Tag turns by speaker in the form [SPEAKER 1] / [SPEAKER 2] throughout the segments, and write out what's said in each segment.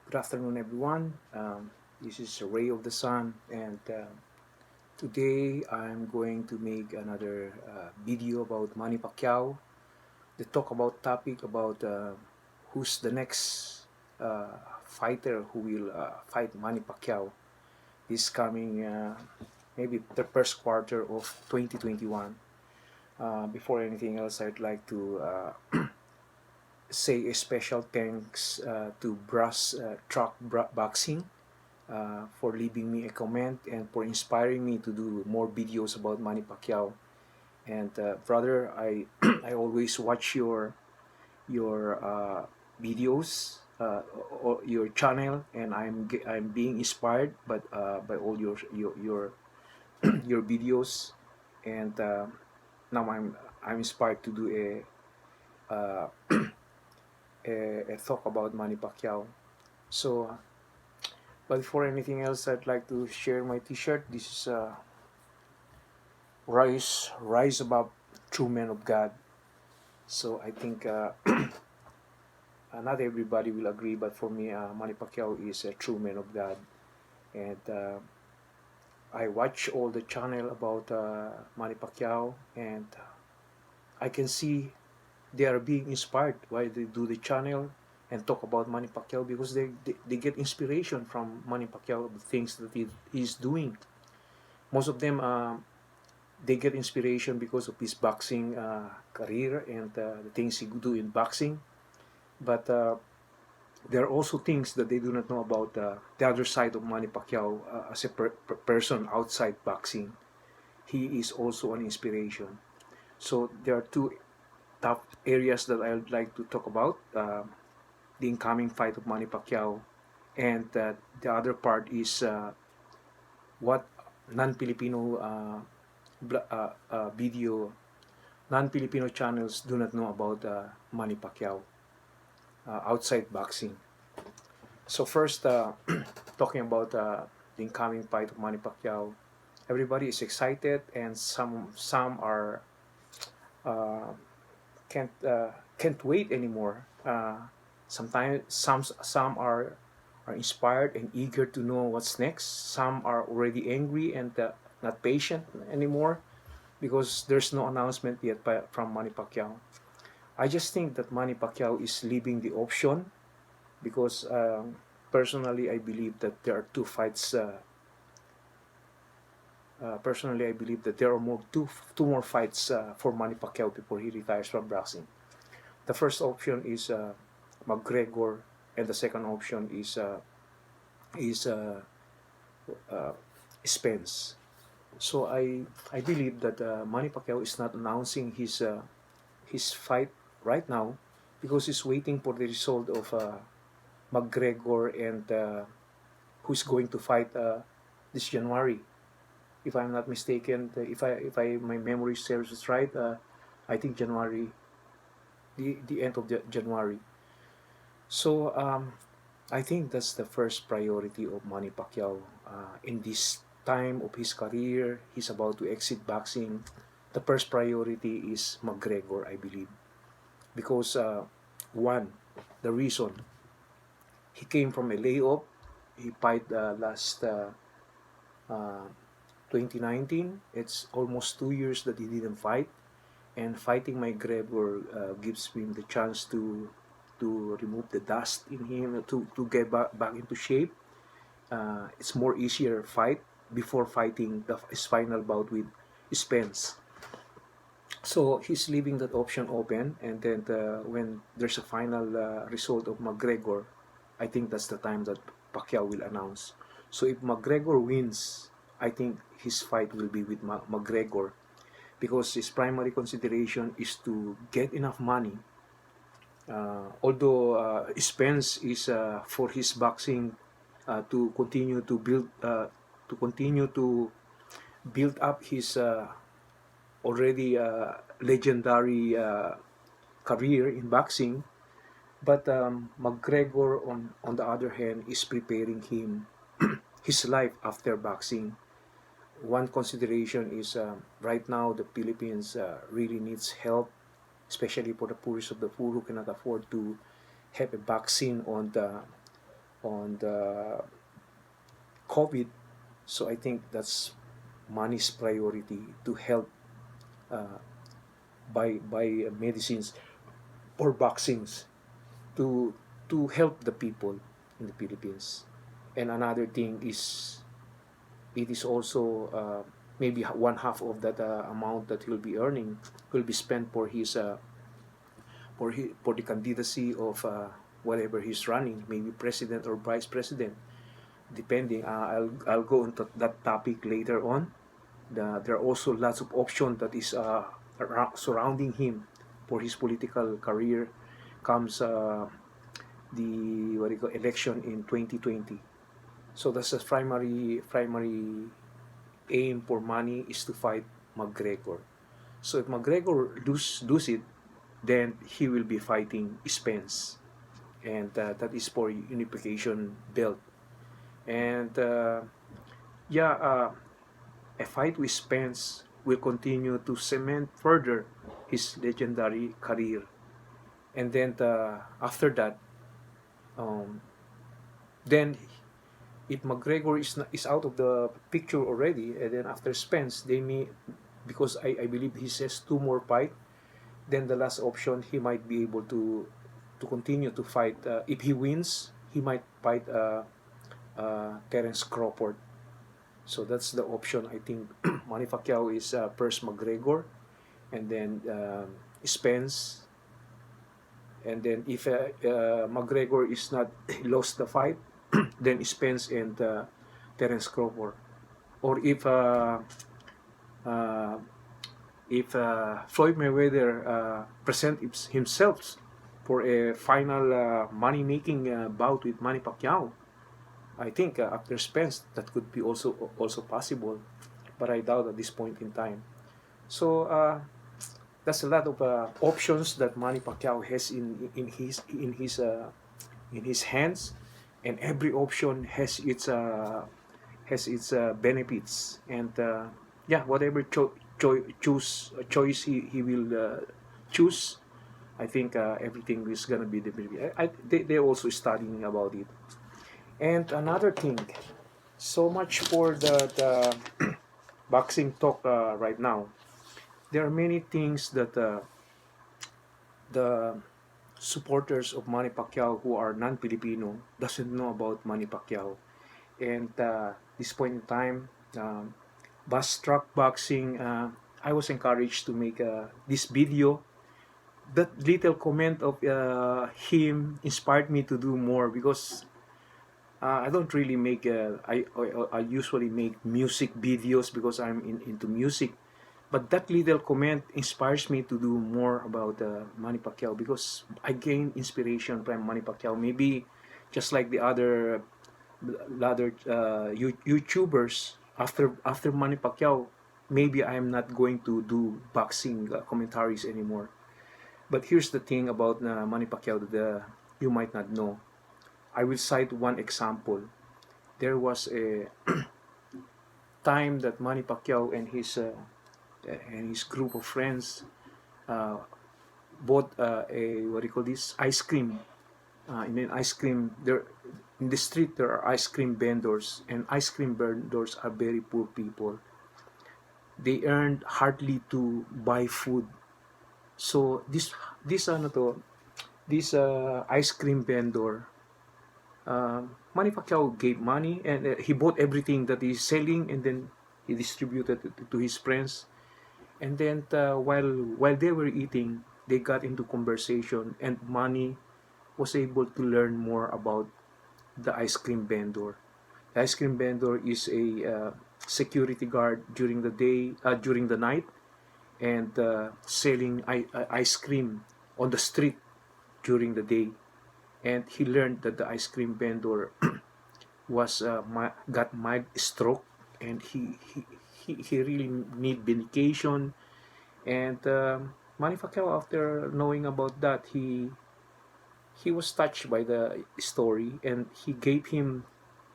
[SPEAKER 1] Good afternoon, everyone. This is a Ray of the Sun, and today I'm going to make another video about Manny Pacquiao. The talk about topic about who's the next fighter who will fight Manny Pacquiao this coming maybe the first quarter of 2021. Before anything else, I'd like to say a special thanks to Brass Truck Boxing for leaving me a comment and for inspiring me to do more videos about Manny Pacquiao. And brother, I I always watch your videos, or your channel, and I'm being inspired by all your your videos, and now I'm inspired to do uh, a talk about Manny Pacquiao. So, but before anything else, I'd like to share my T-shirt. This is rise above true men of God. So I think not everybody will agree, but for me, Manny Pacquiao is a true man of God, and I watch all the channel about Manny Pacquiao, and I can see they are being inspired why they do the channel and talk about Manny Pacquiao because they get inspiration from Manny Pacquiao, the things that he's doing. Most of them they get inspiration because of his boxing career and the things he do in boxing. But there are also things that they do not know about the other side of Manny Pacquiao as a person outside boxing. He is also an inspiration. So there are two top areas that I would like to talk about: the incoming fight of Manny Pacquiao, and the other part is what non-Filipino video non-Filipino channels do not know about Manny Pacquiao outside boxing. So first, talking about the incoming fight of Manny Pacquiao, everybody is excited, and some are uh, can't can't wait anymore. Sometimes some are inspired and eager to know what's next. Some are already angry and not patient anymore because there's no announcement yet from Manny Pacquiao. I just think that Manny Pacquiao is leaving the option because personally I believe that there are two fights. Personally, I believe that there are two more fights for Manny Pacquiao before he retires from boxing. The first option is McGregor, and the second option is uh, Spence. So I believe that Manny Pacquiao is not announcing his fight right now because he's waiting for the result of McGregor and who's going to fight this January. If I'm not mistaken, if I my memory serves us right, I think January, the end of January. So I think that's the first priority of Manny Pacquiao in this time of his career. He's about to exit boxing. The first priority is McGregor, I believe, because one, the reason he came from a layoff. He fight last uh, 2019. It's almost 2 years that he didn't fight, and fighting McGregor gives him the chance to remove the dust in him, to get back into shape. It's more easier fight before fighting his final bout with Spence. So he's leaving that option open, and then when there's a final result of McGregor, I think that's the time that Pacquiao will announce. So if McGregor wins, I think his fight will be with McGregor because his primary consideration is to get enough money. Although Spence is for his boxing to continue to build up his already legendary career in boxing, but McGregor on the other hand is preparing him his life after boxing. One consideration is right now the Philippines really needs help, especially for the poorest of the poor who cannot afford to have a vaccine on the COVID. So I think that's Manny's priority to help uh, buy medicines or vaccines to help the people in the Philippines. And another thing is it is also maybe one half of that amount that he'll be earning will be spent for for the candidacy of whatever he's running, maybe president or vice president, depending. I'll go into that topic later on. There are also lots of options that is surrounding him for his political career comes the what do you call election in 2020. So that's the primary aim for Manny is to fight McGregor. So if McGregor does it, then he will be fighting Spence, and that is for unification belt. And yeah, a fight with Spence will continue to cement further his legendary career. And then after that, um, then if McGregor is out of the picture already, and then after Spence, they may, because I believe he says two more fight, then the last option he might be able to continue to fight. If he wins, he might fight Terence Crawford. So that's the option. I think Manny Pacquiao is first McGregor, and then Spence, and then if McGregor is not lost the fight, then Spence and Terence Crawford. Or uh, if Floyd Mayweather presents himself for a final money-making bout with Manny Pacquiao, I think after Spence that could be also possible, but I doubt at this point in time. So that's a lot of options that Manny Pacquiao has in his hands, and every option has its benefits, and yeah, whatever choice he will choose, I think everything is gonna be the benefit. They're also studying about it. And another thing, so much for the boxing talk right now. There are many things that the supporters of Manny Pacquiao who are non-Filipino doesn't know about Manny Pacquiao. And this point in time, Bus Truck Boxing, I was encouraged to make this video. That little comment of him inspired me to do more, because I don't really make. I usually make music videos because I'm into music, but that little comment inspires me to do more about Manny Pacquiao, because I gain inspiration from Manny Pacquiao. Maybe just like the other YouTubers after Manny Pacquiao, maybe I am not going to do boxing commentaries anymore. But here's the thing about Manny Pacquiao that you might not know. I will cite one example. There was a time that Manny Pacquiao and his group of friends uh, bought a what do you call this ice cream. In an ice cream there in the street there are ice cream vendors, and ice cream vendors are very poor people. They earned hardly to buy food. So this ano to this ice cream vendor, Manny Pacquiao gave money, and he bought everything that he's selling, and then he distributed it to his friends. And then while they were eating, they got into conversation, and Manny was able to learn more about the ice cream vendor. The ice cream vendor is a security guard during the day, during the night, and selling ice cream on the street during the day. And he learned that the ice cream vendor was got mild stroke, and he really need medication. And Manny Pacquiao, after knowing about that, he was touched by the story, and he gave him,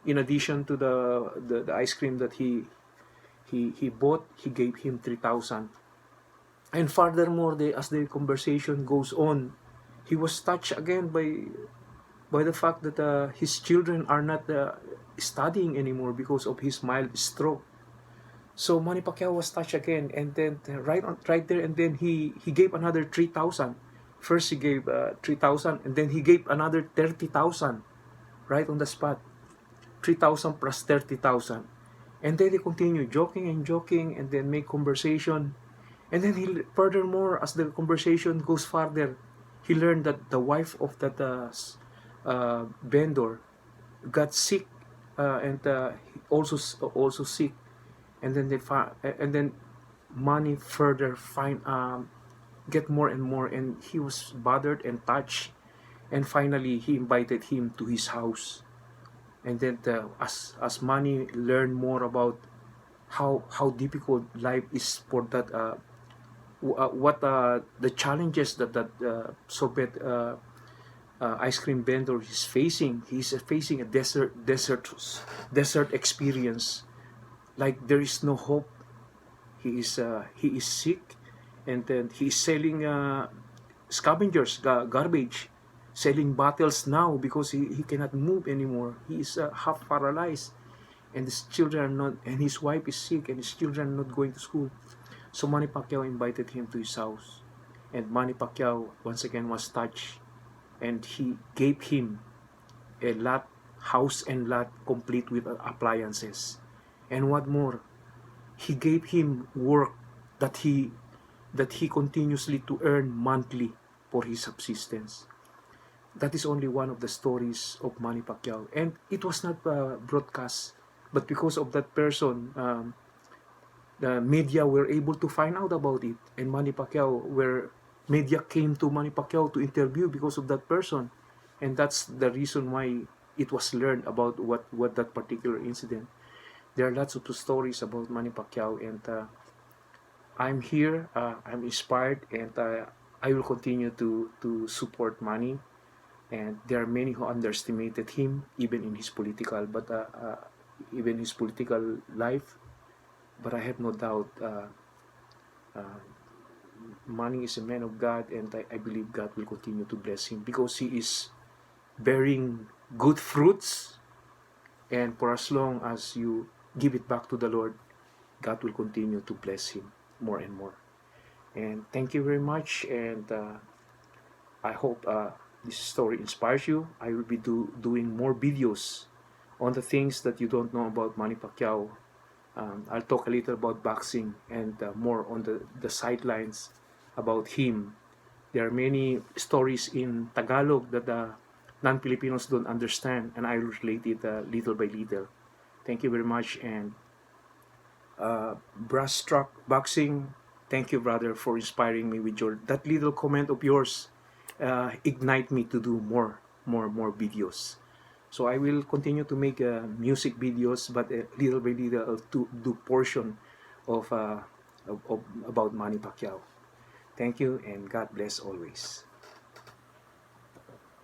[SPEAKER 1] in addition to the ice cream that he bought, he gave him 3,000. And furthermore, as the conversation goes on, he was touched again by the fact that his children are not studying anymore because of his mild stroke. So Manny Pacquiao was touched again, and then right there, and then he gave another 3,000. First he gave 3,000, and then he gave another 30,000 right on the spot. 3,000 plus 30,000, and then they continue joking and joking, and then make conversation, and then furthermore, as the conversation goes further, he learned that the wife of that vendor got sick, and he also sick, and then and then Manny further get more and more, and he was bothered and touched, and finally he invited him to his house, and then as Manny learned more about how difficult life is for that what the challenges that Soviet ice cream vendor is facing. He's facing a desert experience, like there is no hope. He is sick, and then he is selling scavengers, garbage, selling bottles now because he cannot move anymore. He is half paralyzed, and his children are not, and his wife is sick, and his children are not going to school. So Manny Pacquiao invited him to his house, and Manny Pacquiao once again was touched, and he gave him a house and lot complete with appliances, and what more, he gave him work that he continuously to earn monthly for his subsistence. That is only one of the stories of Manny Pacquiao, and it was not broadcast, but because of that person, the media were able to find out about it, and Manny Pacquiao, where media came to Manny Pacquiao to interview because of that person, and that's the reason why it was learned about what that particular incident. There are lots of stories about Manny Pacquiao, and I'm here, I'm inspired, and I will continue to support Manny. And there are many who underestimated him, even in his political, even his political life. But I have no doubt, uh, Manny is a man of God, and I believe God will continue to bless him because he is bearing good fruits. And for as long as you give it back to the Lord, God will continue to bless him more and more. And thank you very much. And I hope this story inspires you. I will be doing more videos on the things that you don't know about Manny Pacquiao. I'll talk a little about boxing and more on the sidelines about him. There are many stories in Tagalog that non-Filipinos don't understand, and I will relate it little by little. Thank you very much. And Brass Struck Boxing, thank you, brother, for inspiring me with that little comment of yours. Ignite me to do more videos. So I will continue to make music videos, but little by little to do portion of about Manny Pacquiao. Thank you, and God bless always.